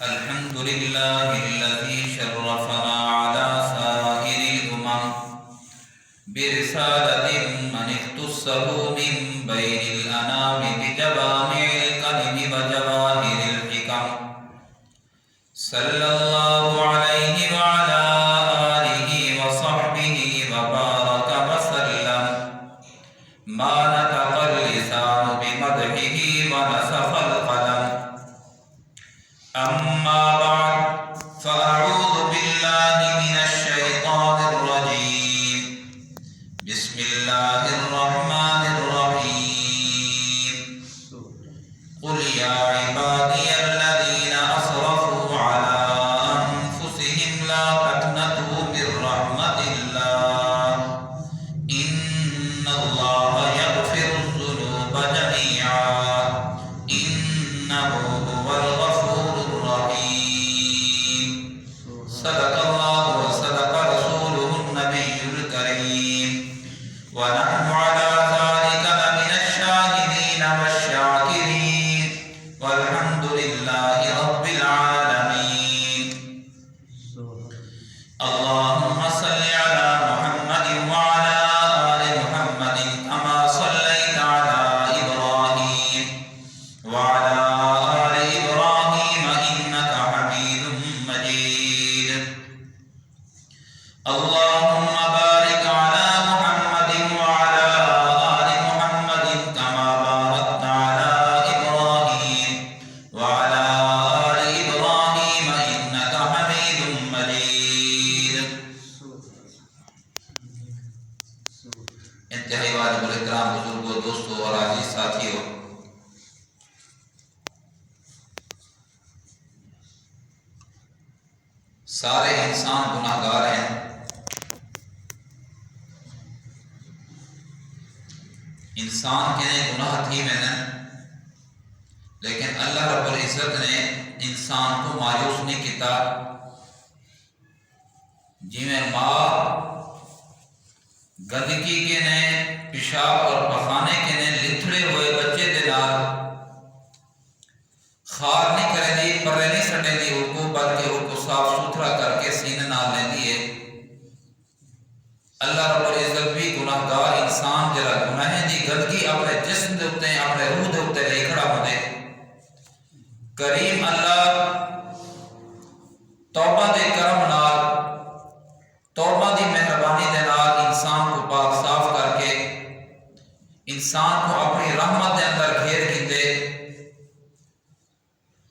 الحمد لله الذي شرفنا على سائر الأمم برسالة من اختصه من بين الأنام بجوامع الكلم وجواهر الحكم صلى الله عليه وعلى آله وصحبه وبارك وسلم ما نطق اللسان بمدحه ونسخ القلم. أما بعد فأعوذ بالله من الشيطان الرجيم. بسم الله الرحمن الرحيم. قل يا عبادي الذين أسرفوا على أنفسهم لا تقنطوا من رحمة الله إن الله يغفر الذنوب جميعا إنه هو الغفور الرحيم. صدق الله وصدق رسوله النبي الكريم ونحن على ذلك لمن الشاهدين والشاكرين والحمد لله رب العالمين. اللهم صل على محمد وعلى آل محمد كما صليت على إبراهيم وعلى آل إبراهيم إنك حميد مجيد. اللهم بارك على محمد وعلى آل محمد كما باركت على إبراهيم وعلى آل إبراهيم إنك حميد مجيد. انتہائی واجب الاحترام بزرگوں، دوستوں اور عزیز ساتھیوں، سارے انسان گناہ گار ہیں. انسان کے نے گناہ تھی میں نے، لیکن اللہ رب العزت نے انسان کو مایوس نہیں کیتا. جی میں ماں گندگی کے نے پیشاب اور پخانے کے نے لتھڑے ہوئے بچے دے نال خار نہیں کرے دی، پرے نہیں سٹے دی ان کو، بلکہ ان کو صاف ستھرا کر کے سینے نال لے دیے. اللہ رب العزت بھی گناہ گار انسان جرا گناہ دی گندگی اپنے جسم دے اتے اپنے روح دے اتے لے کھڑا ہو دے. کریم اللہ توبہ دے کرم نال، توبہ دی مہربانی دے نال انسان کو پاک صاف کر کے انسان کو اپنی رحمت دے اندر گھیر کیندے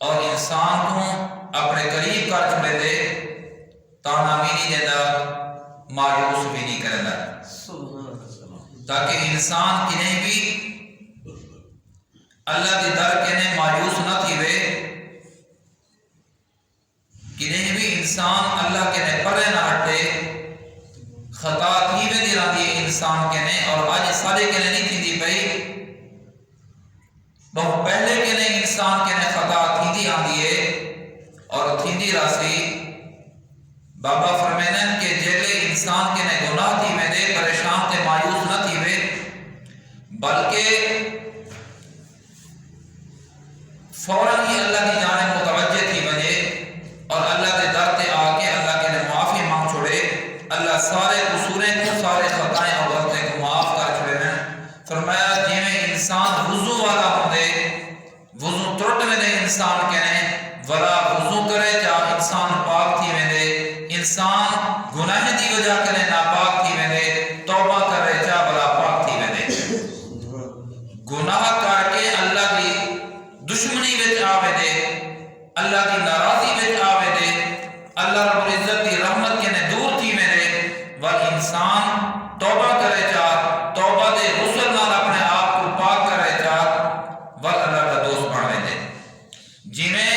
اور انسان کو اپنے قریب کر چھڑے دے. تانا بھی نہیں دیتا، مایوس بھی نہیں کرنا، تاکہ انسان کنہیں بھی اللہ دی در کنے مایوس نہ تھی وے، کنہیں بھی انسان اللہ کنے پرے نہ ہٹے. خطا تھی وے دی رہی انسان کنے، اور آج سارے کنے نہیں تھی دی پئی، بہت پہلے کنے انسان کنے خطا تھی دی آندی ہے اور تھی دی راسی. بابا فرمینن کہ جیلے انسان کے نے گناہ تھی میں دے پریشان تے مایوس نہ تھی وے، بلکہ فوراً ہی اللہ کی جانب متوجہ تھی وجہ اور اللہ کے در تے آ کے اللہ کے نے معافی مانگ چھوڑے. اللہ سارے قصوریں کو، سارے خطائیں اور غلطیں کو معاف کر چھوڑے ہیں. فرمایا جی میں انسان وضو والا ہوں دے، وضو ترٹ میں دے انسان کے نے ولا وضو کرے جا انسان پاک تھی میں دے، انسان گناہ دی وجہ کرے ناپاک تھی میں دے، توبہ کرے جا بلا پاک تھی میں دے. گناہ کر کے اللہ کی دشمنی وچ آوے دے، اللہ کی ناراضی وچ آوے دے، اللہ رب العزت کی رحمت کے نے دور تھی میں دے، ور انسان توبہ کرے جا، توبہ دے غسل نال اپنے آپ کو پاک کرے جا، ور اللہ کا دوست بنوے دے. جی میں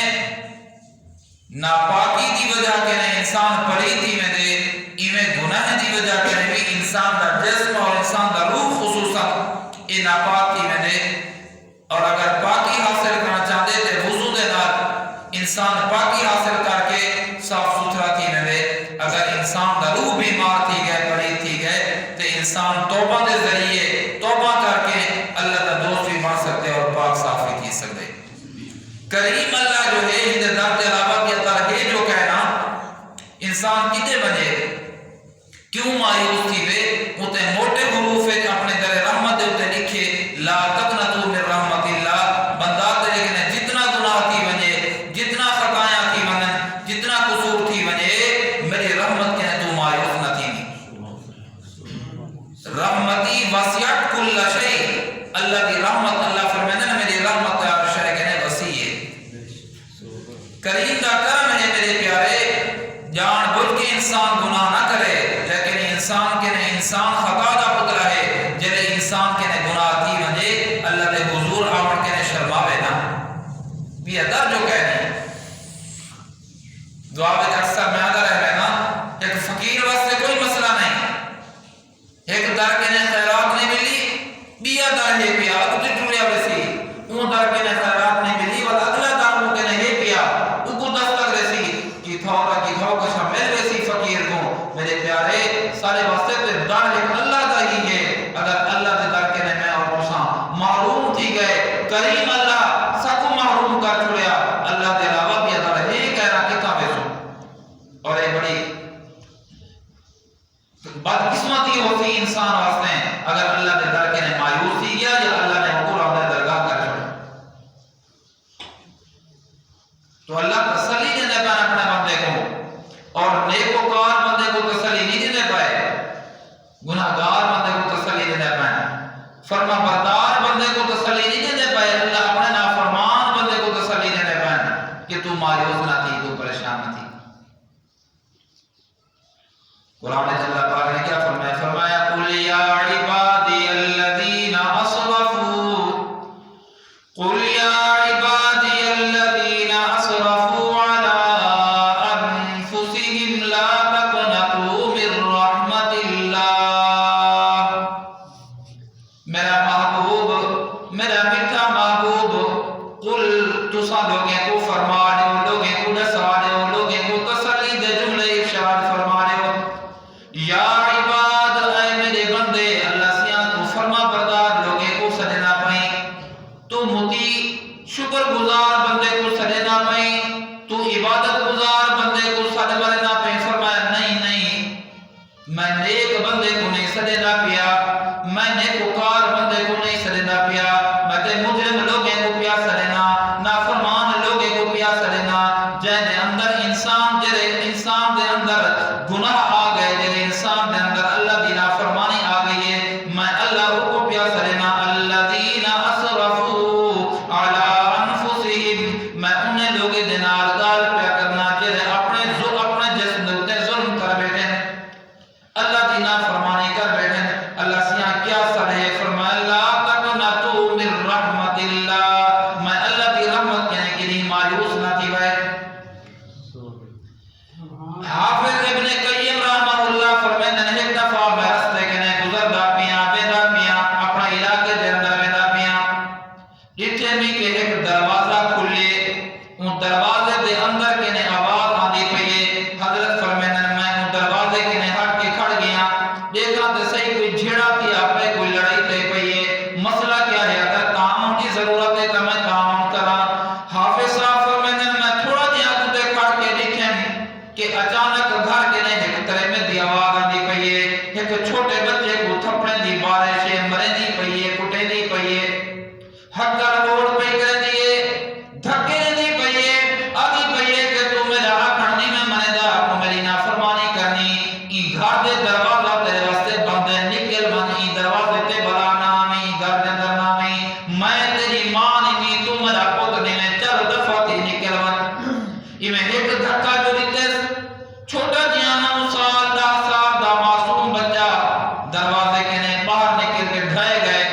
ناپاکی دی وجہ کے نے انسان پلیتی میں دے، ایویں گناہ دی وجہ کے نے بھی انسان دا جسم اور انسان دا روح خصوصا یہ ناپاکی میں دے. اور اگر پاکی حاصل کرنا چاہتے تھے وضو دے نال انسان پاکی حاصل کر کے صاف ستھرا تھی میں دے. اگر انسان دا روح بیمار تھی گئے، پلیت تھی گئے، تو انسان توبہ دے ذریعے توبہ کر کے اللہ دا دوست بھی بن سکتے اور پاک صاف بھی کی سکتے. کریم اللہ جو ہے ہند در کے علاوہ انسان کتے وجے کیوں مایوس تھی وے اتے موٹے حروف اپنے در رحمت اتے لکھے لا تقنطوا من رحمت اللہ بندہ تے لیکن جتنا گناہ تھی وجے جتنا خطایاں تھی ونن جتنا قصور تھی وجے میری رحمت کے تو مایوس نہ تھی رحمتی وسعت کل شیء اللہ کی رحمت اللہ فرماتے ہیں میری رحمت ہر شے کے وسیع ہے کریم کا کرم ہے میرے پیارے جان بوجھ کے انسان گناہ نہ کرے لیکن انسان کے نے انسان خطا دا پتر ہے جلے انسان کے نے گناہ تھی وجے اللہ دے حضور آمن کے نے شرماوے نا بھی ادر جو کہنے دعا میں اکثر میں ادر ہے نا ایک فقیر واسطے کوئی مسئلہ نہیں ایک در کے نے خیرات نہیں ملی بیا در ہے پیا تو ٹریا ویسی اون در کے نے خیرات نہیں ملی اور اگلا در وہ کے نے ہے پیا او کو دستک رسی کی تھوڑا کا شامل ویسی فقیر کو میرے پیارے سارے واسطے تے در ایک اللہ دا ہی ہے اگر اللہ دے در کے نے میں اور تساں محروم تھی گئے کریم اللہ سب محروم کر چھڑیا اللہ دے علاوہ بھی در ہے کہہ رہا کتا ویسو اور یہ بڑی بدقسمتی ہوتی انسان واسطے اگر اللہ دے در کے نے مایوس تھی گیا یا اللہ نے حکم اپنے درگاہ کر چھوڑا تو اللہ تسلی دینے پائے اپنے بندے کو اور نیکوکار بندے کو تسلی نہیں دینے پائے گناہگار بندے کو تسلی دینے پائے فرما بردار بندے کو تسلی نہیں دینے پائے اللہ اپنے نافرمان بندے کو تسلی دینے پائے کہ تو مایوس نہ تھی تو پریشان نہ تھی قرآن اللہ پاک نے کیا فرمایا فرمایا قل یا عبادی الذین اسرفوا قل یا عبادی الذین اسرفوا علی انفسهم لا تقنطوا من رحمت اللہ میرا محبوب میرا میٹھا محبوب قل تسا لوگیں کو فرما دے لوگیں کو نسا دے لوگیں کو تسلی دے جملے ارشاد فرما دے یا عباد اے میرے بندے اللہ سیاں تو فرما بردار لوگے کو سجنا پائیں تو متی شکر گزار بندے کو سجنا پائیں تو عبادت گزار بندے کو سج مرنا پائیں فرمایا نہیں میں نیک بندے کو نہیں سجنا پیا میں نیکوکار بندے کو نہیں سجنا پیا میں تے مجرم لوگے کو پیا سجنا نافرمان لوگے کو پیا سجنا جہنے اندر انسان جرے انسان دے اندر گناہ آ گئے جرے انسان دے اندر اللہ دی نافرمانی آ گئی ہے میں اللہ کو پیا سجنا الذین اسرفوا علی انفسهم میں انہیں لوگے دے نال گال پیا کرنا جرے اپنے جسم دے ظلم کر بیٹھے اللہ دی نافرمانی کر بیٹھے اللہ سیاں کیا سڑے فرمایا لا تقنطوا من رحمت اللہ میں اللہ دی رحمت کہنے کے لیے مایوس نہ تھی بھائی حافظ ابن قیم رحمہ اللہ فرمائے ایک دفعہ میں رستے کے نے گزر دا پیاں بیدا پیاں اپنا علاقے دے اندر بیدا پیاں جتھے بھی کہ ایک دروازہ کھلے ان دروازے دے اندر کے نے آواز آندی پئیے حضرت فرمائے میں ان دروازے کے نے ہٹ کے کھڑ گیا دیکھا تے صحیح کوئی جھیڑا تھی آپ نے کوئی لڑائی تے پئیے مسئلہ کیا ہے اگر تعاون کی ضرورت ہے تو میں تعاون کرا حافظ صاحب فرمائے میں تھوڑا جہا تے کھڑ کے دیکھیں کہ اچانک گھر کے نے ایک طرح میں دی آواز آندی پئیے ایک چھوٹے بچے کو تھپڑے دی بارش مرے دی پئیے کٹے دی پئیے ہکڑ روڑ پہ کر دیے دھکے دی پئیے آدھی پئیے کہ تو میرا آکھڑنی میں منے دا تو میری نافرمانی کرنی ای گھر دے دروازہ تیرے واسطے بندے نکل من ای دروازے تے بلا نامی گھر دے اندر نامی میں تیری ماں نہیں تو میرا پوت نہیں میں چل دفعہ تی نکل من ای میں ایک دھکا جو دیتے چھوٹا جیاں 9 سال 10 سال دا معصوم بچہ دروازے کے نے باہر نکل کے ڈھائے گئے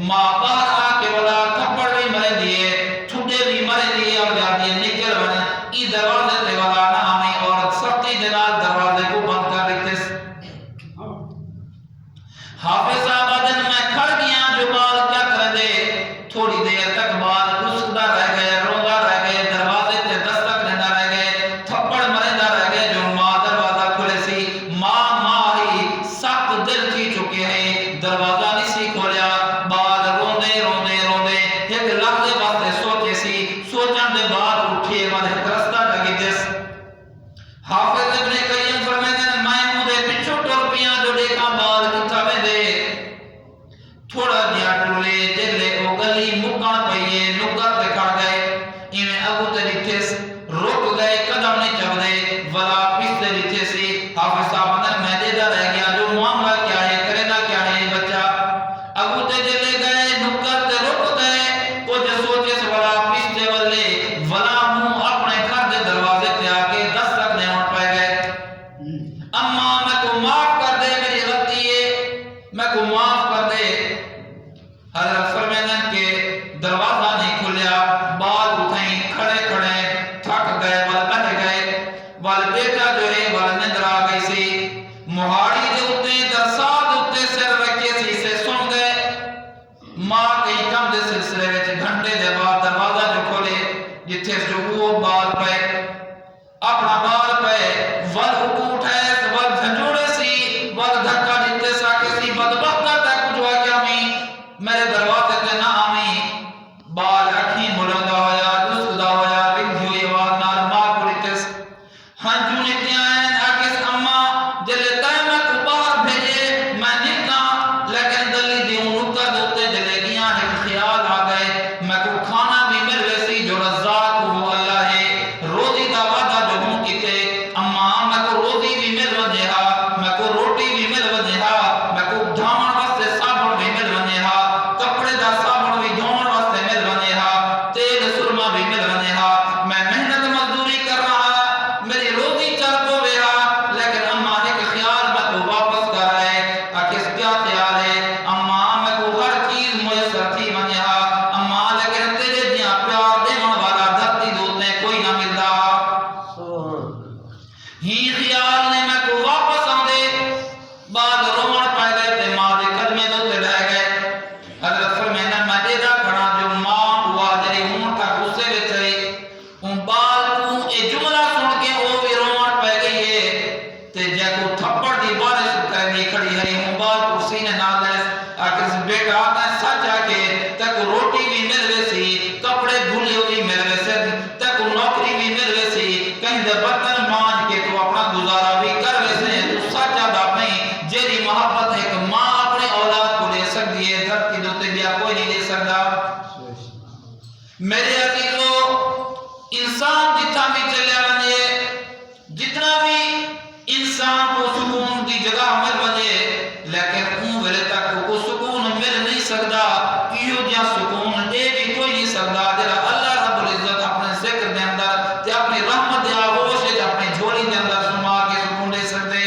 ماں باہر آ کے بلا تھپڑ بھی مرے دیے چھوٹے بھی مرے دیے اور جا دیے نکل بنے ای دروازے تے والا نامی اور سختی دنال دروازے کو بند کر دیتے حافظ صاحب آجن میں کھڑ گیا جو بال کیا کر دے تھوڑی دیر تک بال رسدہ رہ گئے روگا رہ گئے دروازے تے دستک لینا رہ گئے تھپڑ مرندہ رہ گئے جو ماں دروازہ کھلے سی ماں ماری سخت دل کی چکے ہیں دروازہ نہیں سی کھولیا بال روندے روندے روندے ایک لحظے واسطے سوچے سی سوچن دے بعد اٹھے والے رستہ لگی جس حافظ ابن قیم جتھے جو بال پے اپنا بال پے ول اکوٹ ہے ول جھنجوڑے سی ول دھکا جتے ساکے سی بدبختہ تک جو کیا میں میرے دروازے تے نہ آمی بال اکھی بلند ہویا دوسدا ہویا رنگی ہوئی آواز نال ماں کو لکس ہنجو نکلیاں ہیں آکس اما جلے تائمہ کو باہر بھیجے میں نکنا لیکن دلی دیوں نکر دوتے جلے گیاں ایک خیال آ گئے میں کو کھانا بھی مل ویسی جو رزاق وہ اللہ ہے روزی دا وعدہ جو ہوں کیتے اما میں کو روزی بھی مل وجے ہا میں کو روٹی بھی مل وجے ہا میں کو دھامن واسطے صابن بھی مل وجے ہا کپڑے دا صابن بھی دھومن واسطے مل وجے ہا تیل سرما بھی مل وجے ہا میں محنت مزدوری کر رہا میری روزی چل کو ہا لیکن اما ایک خیال میں کو واپس کر آئے کس کیا خیال ہے اما میں کو ہر چیز میسر تھی وجے ہا اما لیکن تیرے دیاں پیار دیون والا دھرتی دوتے کوئی نہ ملدا ہی خیال نے میں کو واپس آندے بعد رومن پہ گئے تے ماں دے قدمے دوتے رہ گئے حضرت فرمینا میں دیدہ کھڑا جو ماں ہوا جری ہوں تھا غصے وچ رہی ان بال کو اے جملہ سن کے او بھی رومن پہ گئی ہے تے جے کو تھپڑ دی بارش کرنی کھڑی ہے ہوں بال کو سینے نال آکس بیٹا آتا ہے سچ آکے تک روٹی بھی مل ویسی کپڑے دھلے ہوئی مل ویسے تک نوکری بھی مل ویسی کہیں دے برتن مانج کے تو اپنا گزارا بھی کر ویسے تو سچ آدھا نہیں جیری محبت ایک ماں اپنے اولاد کو لے سکتی ہے دھرتی دوتے بیا کوئی نہیں لے سکتا میرے عزیزو انسان جتنا بھی چلے بنے جتنا بھی انسان کو سکون دی جگہ مل بنے لیکن اون ویلے تک کو سکون مل نہیں سکتا ایو جا سکون دے بھی کوئی نہیں سکتا جڑا اللہ رب العزت اپنے ذکر دے اندر تے اپنی رحمت دے آغوش تے اپنی جھولی دے اندر سما کے سکون دے سکتے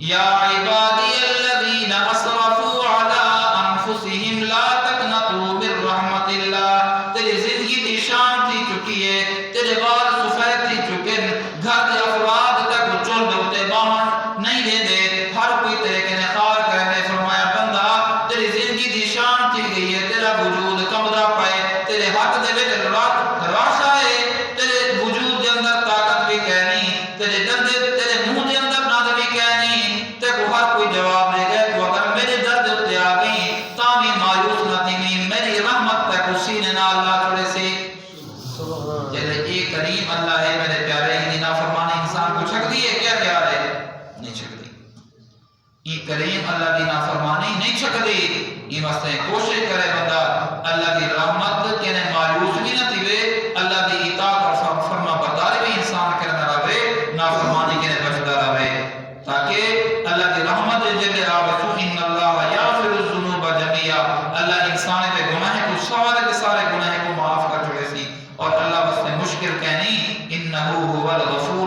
یا عبادی الذین اسرفوا علی انفسہم لا تقنطوا من رحمت اللہ تیری زندگی دی شان تھی چکی ہے تیرے بال سفید تھی چکے گھر دے افراد تک چول دوتے باہر نہیں دے دے ہر کوئی تیرے کے نخار کرنے فرمایا بندہ تیری زندگی دی شان تھی گئی ہے تیرا وجود کمدہ پائے تیرے حق دے بیٹے راشا ہے تیرے وجود دے اندر طاقت بھی کہنی تیرے دندے تیرے منہ دے اندر ناد بھی کہنی تے کو ہر کوئی جواب دے گئے تو اگر میرے درد اتے آ گئی تاں بھی مایوس نہ تھی میری رحمت تک اسی نے نہ اللہ چھوڑے سے جیسے ایک کریم اللہ ہے میرے پیارے ہی نافرمانی انسان کو چھک دی ہے کیا پیار ہے نہیں چھک دی یہ کریم اللہ دی نافرمانی نہیں چھک دی یہ مسئلہ کوشش کرے بندہ اللہ دی رحمت کے نے مایوس بھی نہ تھیوے اللہ دی اطاعت اور فرما برداری بھی انسان کرنا رہے نافرمانی کے نے بچتا رہے تاکہ اللہ دی رحمت جلے آوے ان اللہ یغفر الذنوب جميعا اللہ انسان کے گناہ کو سارے گناہ کو معاف کر چھوڑے سی اور اللہ بس نے مشکل کہنی انہو هو الغفور